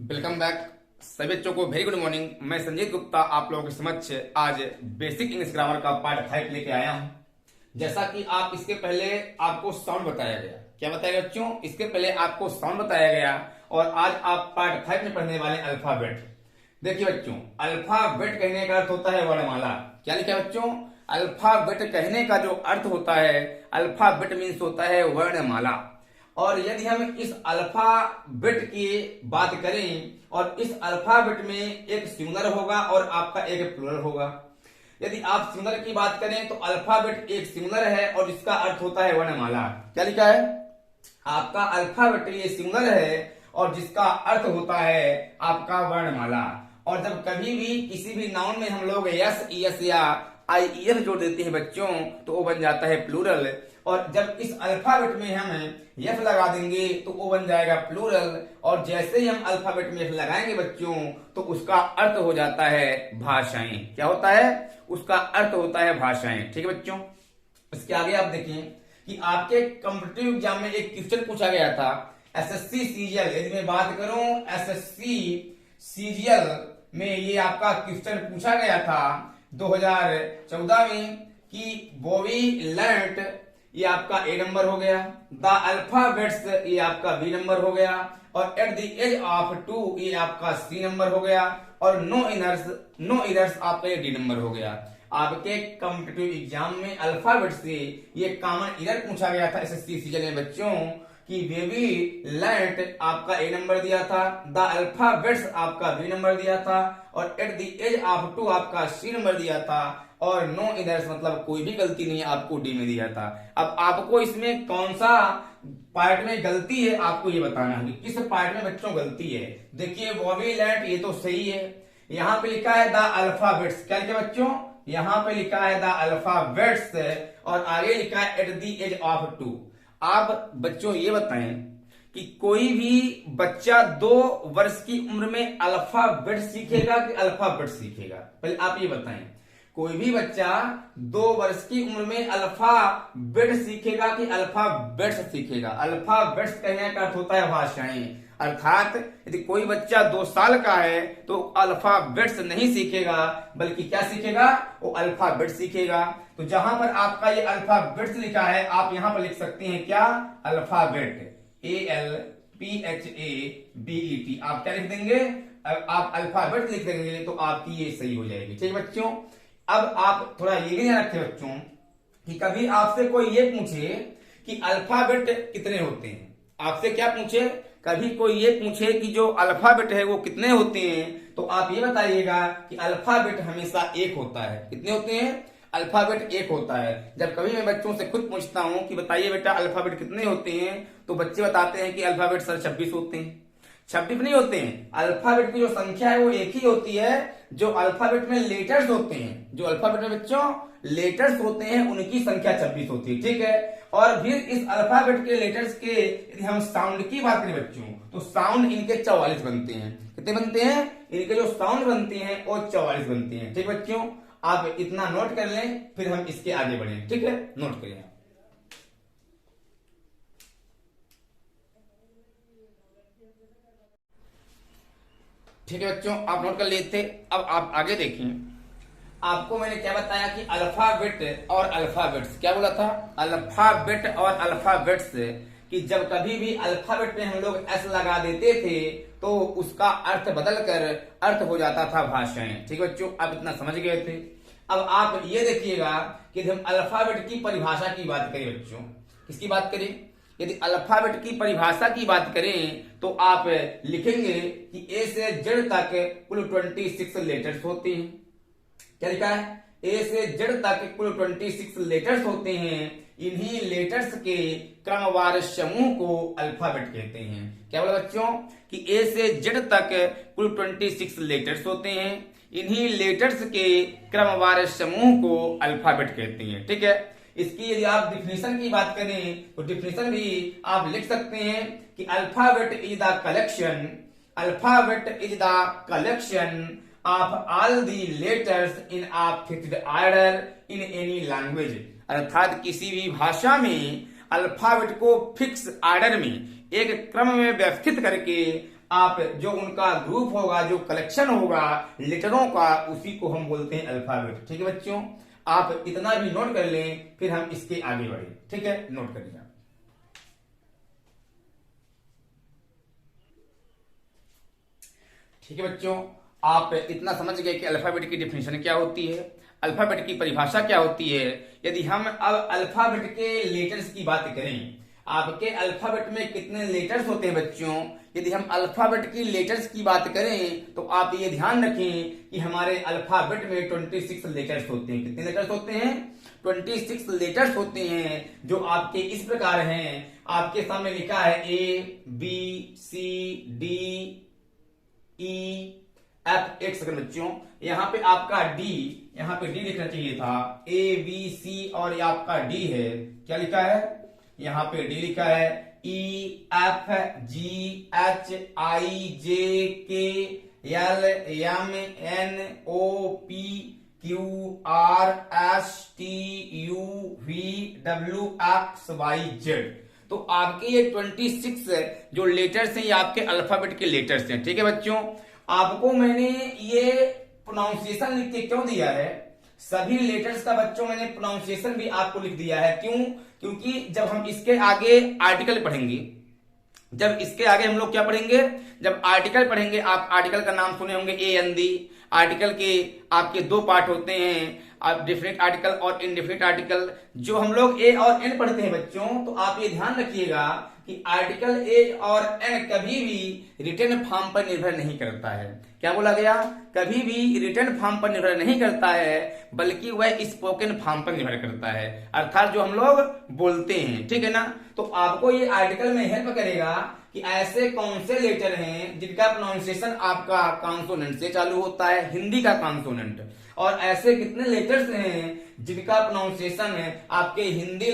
Welcome back सभी बच्चों को वेरी गुड मॉर्निंग। मैं संजीत गुप्ता आप लोगों के समक्ष आज बेसिक इंग्लिश ग्रामर का पार्ट 5 लेके आया हूं। जैसा कि आप इसके पहले आपको साउंड बताया गया, क्या बताया गया बच्चों? इसके पहले आपको साउंड बताया गया और आज आप पार्ट 5 में पढ़ने वाले अल्फाबेट। देखिए बच्चों, अल्फाबेट कहने का अर्थ होता है वर्णमाला। क्या लिखा है बच्चों? अल्फाबेट कहने का जो अर्थ होता है, अल्फाबेट मीन्स होता है वर्णमाला। और यदि हम इस अल्फाबेट की बात करें और इस अल्फाबेट में एक सिंगुलर होगा और आपका एक प्लूरल होगा। यदि आप सिंगुलर की बात करें तो अल्फाबेट एक सिंगुलर है और इसका अर्थ होता है वर्णमाला। क्या लिखा है? आपका अल्फाबेट ये सिंगुलर है और जिसका अर्थ होता है आपका वर्णमाला। और जब कभी भी किसी भी नाउन में हम लोग यस ईएस या आईईएस जोड़ देते हैं बच्चों, तो वो बन जाता है प्लूरल। और जब इस अल्फाबेट में हम यफ लगा देंगे तो वो बन जाएगा प्लूरल। और जैसे ही हम अल्फाबेट में यफ लगाएंगे बच्चों तो उसका अर्थ हो जाता है भाषाएं। क्या होता है? उसका अर्थ होता है भाषाएं। ठीक है बच्चों, इसके आगे आप देखिए कि आपके कॉम्पिटिटिव एग्जाम में एक क्वेश्चन पूछा गया था एसएससी सीजीएल। यदि मैं बात करूं एसएससी सीजीएल में, ये आपका क्वेश्चन पूछा गया था 2014 में कि बॉबी लर्ट, ये आपका ए नंबर हो गया, द अल्फाबेट्स ये आपका बी नंबर हो गया, और एट द एज ऑफ 2 ये आपका सी नंबर हो गया, और नो इरर्स आपका डी नंबर हो गया। आपके कॉम्पिटिटिव एग्जाम में अल्फाबेट से ये कॉमन इरर पूछा गया था एसएससी सीजन में बच्चों कि बेबी लर्ट आपका ए नंबर दिया था, द अल्फाबेट्स आपका बी नंबर दिया था, और एट द एज ऑफ 2 आपका सी नंबर दिया था, और नो इधर्स मतलब कोई भी गलती नहीं आपको डी में दिया था। अब आपको इसमें कौन सा पार्ट में गलती है आपको ये बताना है, किस पार्ट में बच्चों गलती है। देखिए बॉबी लैंड ये तो सही है, यहाँ पे लिखा है द अल्फाबेट्स। क्या लिखा बच्चों? यहाँ पे लिखा है द अल्फाबेट्स और आगे लिखा है एट द एज ऑफ 2। आप बच्चों ये बताएं कि कोई भी बच्चा 2 वर्ष की उम्र में अल्फाबेट सीखेगा कि अल्फाबेट सीखेगा? पहले आप ये बताएं, कोई भी बच्चा 2 वर्ष की उम्र में अल्फाबेट सीखेगा कि अल्फाबेट्स सीखेगा? अल्फाबेट्स कहने का अर्थ होता है भाषाएं। अर्थात यदि कोई बच्चा 2 साल का है तो अल्फाबेट्स नहीं सीखेगा बल्कि क्या सीखेगा? वो अल्फाबेट सीखेगा। तो जहां पर आपका ये अल्फाबेट्स लिखा है आप यहां पर लिख सकते हैं क्या? Alphabet, ALPHABET। आप क्या लिख देंगे? आप अल्फाबेट लिख देंगे तो आपकी ये सही हो जाएगी। ठीक है बच्चों, अब आप थोड़ा ये भी ध्यान रखें बच्चों कि कभी आपसे कोई ये पूछे कि अल्फाबेट कितने होते हैं। आपसे क्या पूछे? कभी कोई ये पूछे कि जो अल्फाबेट है वो कितने होते हैं, तो आप ये बताइएगा कि अल्फाबेट हमेशा 1 होता है। कितने होते हैं? अल्फाबेट 1 होता है। जब कभी मैं बच्चों से खुद पूछता हूं कि बताइए बेटा अल्फाबेट कितने होते हैं, तो बच्चे बताते हैं कि अल्फाबेट सर 26 होते हैं। 26 नहीं होते हैं, अल्फाबेट की जो संख्या है वो 1 ही होती है। जो अल्फाबेट में लेटर्स होते हैं, जो अल्फाबेट में बच्चों लेटर्स होते हैं उनकी संख्या 26 होती है। ठीक है, और फिर इस अल्फाबेट के लेटर्स के यदि हम साउंड की बात करें बच्चों, तो साउंड इनके 44 बनते हैं। कितने बनते हैं? इनके जो साउंड बनते हैं वो 44 बनते हैं। ठीक बच्चों, आप इतना नोट कर लें फिर हम इसके आगे बढ़े। ठीक है, नोट करिए। ठीक है बच्चों, आप नोट कर लिए थे। अब आप आगे देखें, आपको मैंने क्या बताया कि अल्फाबेट और अल्फाबेट्स, क्या बोला था? अल्फाबेट और अल्फाबेट्स कि जब कभी भी अल्फाबेट में हम लोग एस लगा देते थे तो उसका अर्थ बदलकर अर्थ हो जाता था भाषाएं। ठीक है बच्चों, आप इतना समझ गए थे। अब आप ये देखिएगा कि हम अल्फाबेट की परिभाषा की बात करें बच्चों, किसकी बात करें? यदि अल्फाबेट की परिभाषा की बात करें तो आप लिखेंगे कि ए से जेड तक कुल 26 लेटर्स होते हैं। क्या लिखा है? ए से जेड तक कुल 26 लेटर्स होते हैं। इन्हीं लेटर्स के क्रमवार समूह को अल्फाबेट कहते हैं। क्या बोला बच्चों? कि ए से जेड तक कुल 26 लेटर्स होते हैं। इन्हीं लेटर्स के क्रमवार समूह को अल्फाबेट कहते हैं। ठीक है, इसकी यदि आप डिफिनेशन की बात करें तो डिफिनेशन भी आप लिख सकते हैं कि alphabet is the collection, alphabet is the collection of all the letters in a fixed order in any language. अर्थात किसी भी भाषा में अल्फाबेट को फिक्स ऑर्डर में एक क्रम में व्यवस्थित करके आप जो उनका ग्रुप होगा, जो कलेक्शन होगा लेटरों का, उसी को हम बोलते हैं अल्फाबेट। ठीक है बच्चों, आप इतना भी नोट कर लें, फिर हम इसके आगे बढ़े। ठीक है, नोट कर लिया। ठीक है बच्चों, आप इतना समझ गए कि अल्फाबेट की डेफिनेशन क्या होती है, अल्फाबेट की परिभाषा क्या होती है। यदि हम अब अल्फाबेट के लेटर्स की बात करें, आपके अल्फाबेट में कितने लेटर्स होते हैं बच्चों, यदि हम अल्फाबेट की लेटर्स की बात करें तो आप ये ध्यान रखें कि हमारे अल्फाबेट में 26 लेटर्स होते हैं। कितने लेटर्स होते हैं? 26 लेटर्स होते हैं, जो आपके इस प्रकार हैं। आपके सामने लिखा है ABCD EF। एक सेकंड बच्चों, यहां पे आपका D, यहां पे D लिखना चाहिए था। ABC और ये आपका D है। क्या लिखा है? यहां पे D लिखा है। EFGHIJKLMNOPQRSTUVWXYZ। तो आपके ये 26 जो लेटर्स हैं, ये आपके अल्फाबेट के लेटर्स हैं। ठीक है बच्चों, आपको मैंने ये प्रोनाउंसिएशन लिख के क्यों दिया है? सभी लेटर्स का बच्चों मैंने प्रोनाउंसिएशन भी आपको लिख दिया है। क्यों? क्योंकि जब हम इसके आगे आर्टिकल पढ़ेंगे, जब इसके आगे हम लोग क्या पढ़ेंगे, जब आर्टिकल पढ़ेंगे, आप आर्टिकल का नाम सुने होंगे AND। आर्टिकल के आपके दो पार्ट होते हैं, आप डेफिनेट आर्टिकल और इनडेफिनेट आर्टिकल। जो हम लोग ए और एन पढ़ते हैं बच्चों, तो आप ये ध्यान रखिएगा कि आर्टिकल ए और एन कभी भी रिटन फॉर्म पर निर्भर नहीं करता है। क्या बोला गया? कभी भी रिटन फॉर्म पर निर्भर नहीं करता है, बल्कि वह स्पोकन फॉर्म पर निर्भर करता है, अर्थात जो हम लोग बोलते हैं। ठीक है ना? तो आपको ये आर्टिकल में हेल्प करेगा कि ऐसे कौन से लेटर हैं जिनका प्रोनाउंसिएशन आपका कॉन्सोनेंट से चालू होता है, हिंदी का कॉन्सोनेंट, और ऐसे कितने लेटर्स हैं जिनका प्रोनाउंसिएशन है आपके हिंदी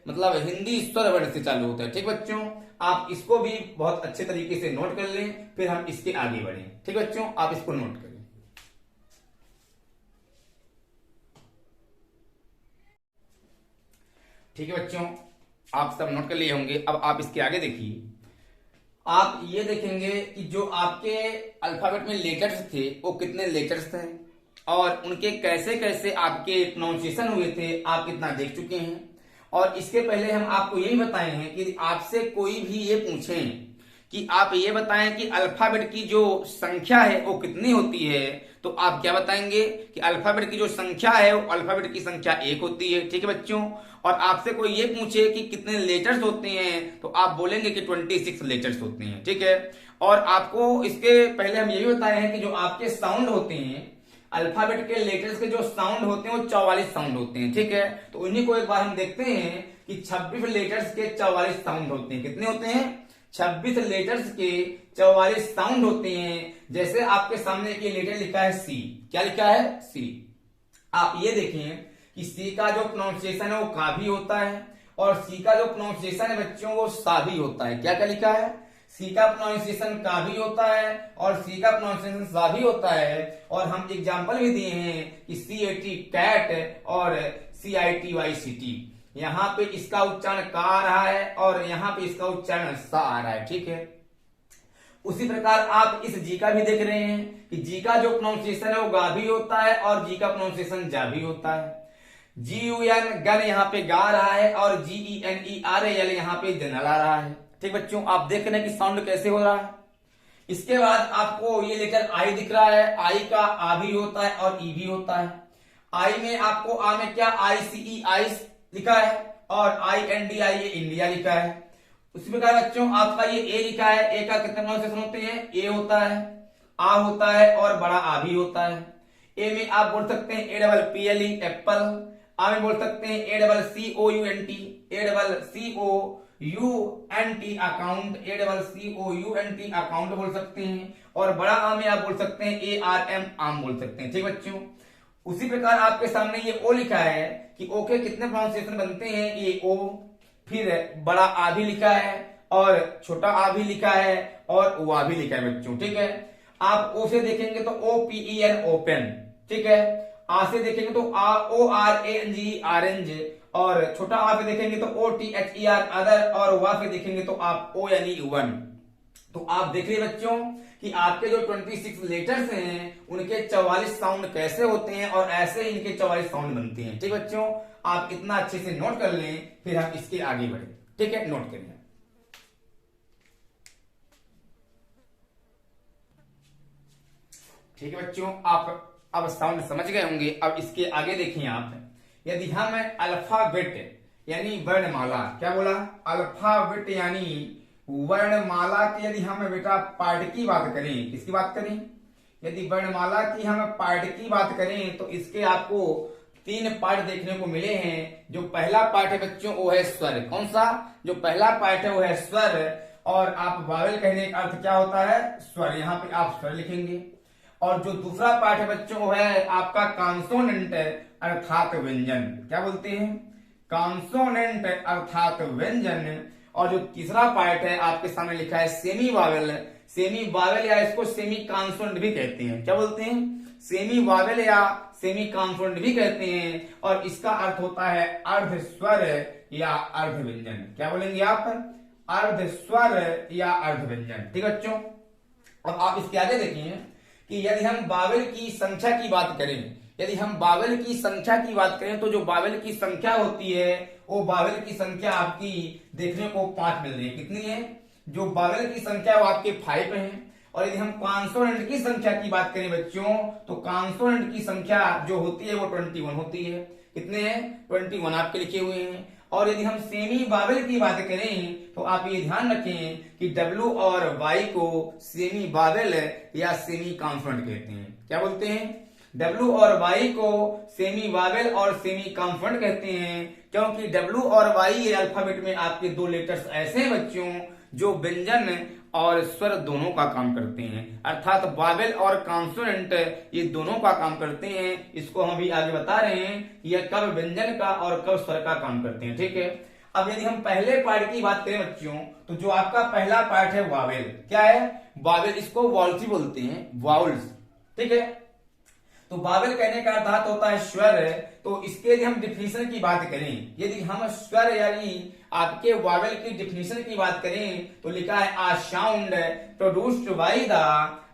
मतलब हिंदी स्वर वर्ण से चालू होता है। ठीक बच्चों, आप इसको भी बहुत अच्छे तरीके से नोट कर लें, फिर हम इसके आगे बढ़ें। ठीक बच्चों, आप इसको नोट करें। ठीक है बच्चों, आप सब नोट कर लिए होंगे। अब आप इसके आगे देखिए, आप ये देखेंगे कि जो आपके अल्फाबेट में लेटर्स थे, वो कितने लेटर्स थे और उनके कैसे कैसे आपके प्रोनाउंसिएशन हुए थे, आप कितना देख चुके हैं। और इसके पहले हम आपको यही बताए हैं कि आपसे कोई भी ये पूछे कि आप ये बताएं कि अल्फाबेट की जो संख्या है वो कितनी होती है, तो आप क्या बताएंगे कि अल्फाबेट की जो संख्या है वो अल्फाबेट की संख्या 1 होती है। ठीक है बच्चों, और आपसे कोई ये पूछे कि कितने लेटर्स होते हैं, तो आप बोलेंगे कि 26 लेटर्स होते हैं। ठीक है, और आपको इसके पहले हम ये भी बताए हैं कि जो आपके साउंड होते हैं, अल्फाबेट के लेटर्स के जो साउंड होते हैं वो 44 साउंड होते हैं। ठीक है, तो उन्हीं को एक बार हम देखते हैं कि 26 लेटर्स के 44 साउंड होते हैं। कितने होते हैं? 26 लेटर्स के 44 साउंड होते हैं। जैसे आपके सामने एक लेटर लिखा है सी। क्या लिखा है? सी। आप ये देखें कि सी का जो प्रोनाउंसिएशन है वो का भी होता है, और सी का जो प्रोनाउंसिएशन है बच्चों वो सा भी होता है। क्या क्या लिखा है? सी का प्रोनाउंसिएशन का भी होता है और सी का प्रोनाउंसिएशन सा भी होता है। और हम एग्जांपल भी दिए हैं कि CAT कैट और CITYCT, यहां पे इसका उच्चारण का आ रहा है और यहां पे इसका उच्चारण सा आ रहा है। ठीक है, उसी प्रकार आप इस जी का भी देख रहे हैं कि जी का जो प्रोनाउंसिएशन है वो गा भी होता है और जी का प्रोनाउंसिएशन जा भी होता है। GUN गन यहाँ पे गा रहा है और GENERAL यहाँ पे जनरल आ रहा है। ठीक बच्चों, आप देख रहे हैं कि साउंड कैसे हो रहा है। इसके बाद आपको ये लेटर आई दिख रहा है, आई का आ भी होता है और ई भी होता है। आई में आपको आ में क्या ICE आइस लिखा है और INDI ये इंडिया लिखा है। उसी प्रकार बच्चों आपका ये ए लिखा है, ए का कितने प्रोनाउंसिएशन होते हैं? ए होता है, आ होता है और बड़ा आ भी होता है। ए में आप बोल सकते हैं APPLE एप्पल, आ में बोल सकते हैं ACCOUNT, ACCOUNT account, ACCOUNT account बोल सकते हैं, और बड़ा आ में आप बोल सकते हैं ARM आम बोल सकते हैं। ठीक बच्चों, उसी प्रकार आपके सामने ये ओ लिखा है कि ओ के कितने प्रोनाउंसिएशन बनते हैं? ये ओ, फिर बड़ा आ भी लिखा है और छोटा आ भी लिखा है और वा भी लिखा है बच्चों। ठीक है, आप ओ से देखेंगे तो OPEN ओपन। ठीक है, आ से देखेंगे तो ORANGE ऑरेंज, और छोटा आ पे देखेंगे तो OTHER अदर, और वा पे देखेंगे तो आप ONE वन। तो आप देख रहे बच्चों कि आपके जो 26 लेटर्स हैं उनके 44 साउंड कैसे होते हैं और ऐसे ही इनके 44 साउंड बनते हैं। ठीक बच्चों, आप इतना अच्छे से नोट कर लें, फिर हम इसके आगे बढ़े। ठीक है, नोट करिए। ठीक है बच्चों, आप अब साउंड समझ गए होंगे। अब इसके आगे देखिए आप, यदि हम अल्फाबेट यानी वर्णमाला, क्या बोला, अल्फाबेट यानी वर्णमाला की यदि हम बेटा पार्ट की बात करें, किसकी बात करें, यदि वर्णमाला की हम पार्ट की बात करें तो इसके आपको 3 पार्ट देखने को मिले हैं। जो पहला पार्ट है बच्चों वो है स्वर। कौन सा, जो पहला पार्ट है वो है स्वर। और आप वावेल कहने का अर्थ क्या होता है, स्वर, यहाँ पे आप स्वर लिखेंगे। और जो दूसरा पार्ट है बच्चों वो है आपका कॉन्सोनेंट अर्थात व्यंजन। क्या बोलते हैं, कॉन्सोनेंट अर्थात व्यंजन। और जो तीसरा पार्ट है आपके सामने लिखा है सेमी वावेल। सेमी वावेल या इसको सेमी कॉन्सोनेंट भी कहते हैं। क्या बोलते हैं, सेमी वावेल या सेमी कॉन्सोनेंट भी कहते हैं। और इसका अर्थ होता है अर्ध स्वर या अर्ध व्यंजन। क्या बोलेंगे आप, अर्ध स्वर या अर्ध व्यंजन। ठीक बच्चों, अब आप इसके आगे देखिए कि यदि हम वावेल की संख्या की बात करें, यदि हम वावेल की संख्या की बात करें तो जो वावेल की संख्या होती है वो वावेल की संख्या आपकी देखने को 5 मिल रही है। कितनी है, जो वावेल की संख्या वो आपके 5 है। और यदि हम कॉन्सोनेंट की संख्या की बात करें बच्चों तो कॉन्सोनेंट की संख्या जो होती है वो 21 होती है। कितने हैं, 21 आपके लिखे हुए हैं। और यदि हम सेमी वावेल की बात करें तो आप ये ध्यान रखें कि डब्ल्यू और वाई को सेमी वावेल या सेमी कॉन्सोनेंट कहते हैं। क्या बोलते हैं, डब्ल्यू और वाई को सेमी वावेल और सेमी कॉन्सोनेंट कहते हैं, क्योंकि डब्ल्यू और वाई ये अल्फाबेट में आपके 2 लेटर्स ऐसे हैं बच्चों जो व्यंजन और स्वर दोनों का काम करते हैं। अर्थात वावेल और कॉन्सोनेंट ये दोनों का काम करते हैं। इसको हम भी आगे बता रहे हैं यह कब व्यंजन का और कब स्वर का काम करते हैं। ठीक है, अब यदि हम पहले पार्ट की बात करें बच्चों तो जो आपका पहला पार्ट है वावेल, क्या है, वावेल, इसको वॉल्स भी बोलते हैं, वाउल्स। ठीक है, तो वावेल कहने का अर्थ होता है स्वर। तो इसके यदि हम डिफिनेशन की बात करें, यदि हम स्वर यानी आपके वावेल की डिफिनेशन की बात करें तो लिखा है a sound produced by the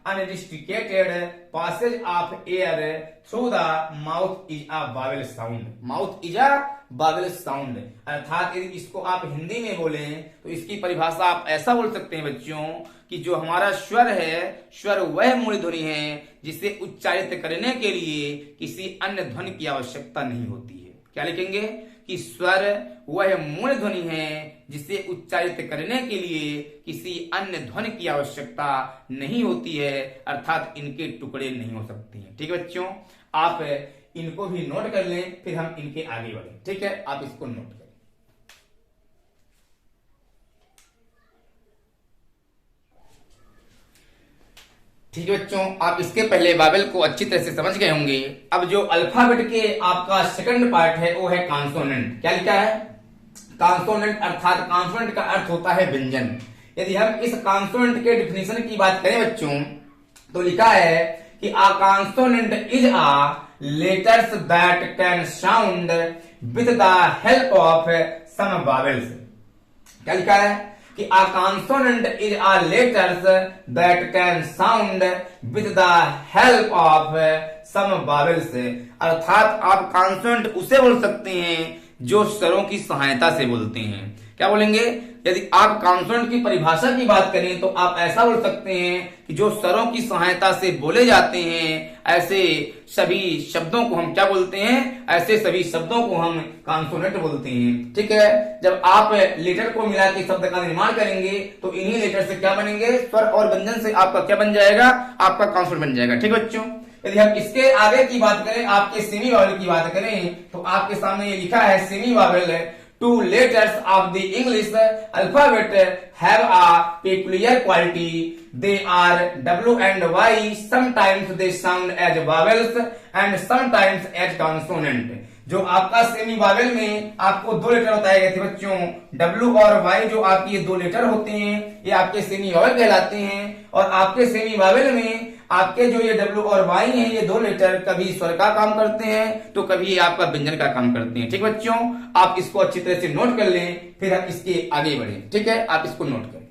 unrestricted passage of air through the mouth is a vowel sound. Mouth is a vowel sound. अर्थात यदि इसको आप हिंदी में बोलें तो इसकी परिभाषा आप ऐसा बोल सकते हैं बच्चों कि जो हमारा स्वर है, स्वर वह मूल ध्वनि है जिसे उच्चारित करने के लिए किसी अन्य ध्वनि की आवश्यकता नहीं होती है। क्या लिखेंगे कि स्वर वह मूल ध्वनि है जिसे उच्चारित करने के लिए किसी अन्य ध्वनि की आवश्यकता नहीं होती है, अर्थात इनके टुकड़े नहीं हो सकते हैं। ठीक है बच्चों, आप इनको भी नोट कर लें, फिर हम इनके आगे बढ़ें। ठीक है, आप इसको नोट करें। ठीक है बच्चों, आप इसके पहले वावेल को अच्छी तरह से समझ गए होंगे। अब जो अल्फाबेट के आपका सेकंड पार्ट है वो है कॉन्सोनेंट। क्या लिखा है, कॉन्सोनेंट, अर्थात कॉन्सोनेंट का अर्थ होता है व्यंजन। यदि हम इस कॉन्सोनेंट के डिफिनेशन की बात करें बच्चों तो लिखा है कि a consonant is a letters that can sound with the help of some vowels. क्या लिखा है कि a consonant is a letters that can sound with the help of some vowels। अर्थात आप कॉन्सोनेंट उसे बोल सकते हैं जो स्वरों की सहायता से बोलते हैं। क्या बोलेंगे, यदि आप कॉन्सोनेंट की परिभाषा की बात करें तो आप ऐसा बोल सकते हैं कि जो स्वरों की सहायता से बोले जाते हैं ऐसे सभी शब्दों को हम क्या बोलते हैं, ऐसे सभी शब्दों को हम कॉन्सोनेंट बोलते हैं। ठीक है, जब आप लेटर को मिला के शब्द का निर्माण करेंगे तो इन्हीं लेटर से क्या बनेंगे, स्वर और व्यंजन से आपका क्या बन जाएगा, आपका कॉन्सोनेंट बन जाएगा। ठीक है बच्चों, यदि हम इसके आगे की बात करें, आपके सेमी वावेल की बात करें तो आपके सामने ये लिखा है semi Wavell two letters of the English alphabet have a peculiar quality. They are W and Y. Sometimes they sound as vowels and sometimes as consonant. जो आपका सेमी वावेल में आपको 2 लेटर बताए गए थे बच्चों, W और Y, जो आपके ये 2 लेटर होते हैं ये आपके सेमी वावेल कहलाते हैं। और आपके सेमी वावेल में आपके जो ये W और Y हैं ये 2 लेटर कभी स्वर का काम करते हैं तो कभी ये आपका व्यंजन का काम करते हैं। ठीक बच्चों, आप इसको अच्छी तरह से नोट कर लें, फिर हम इसके आगे बढ़ें। ठीक है, आप इसको नोट करें।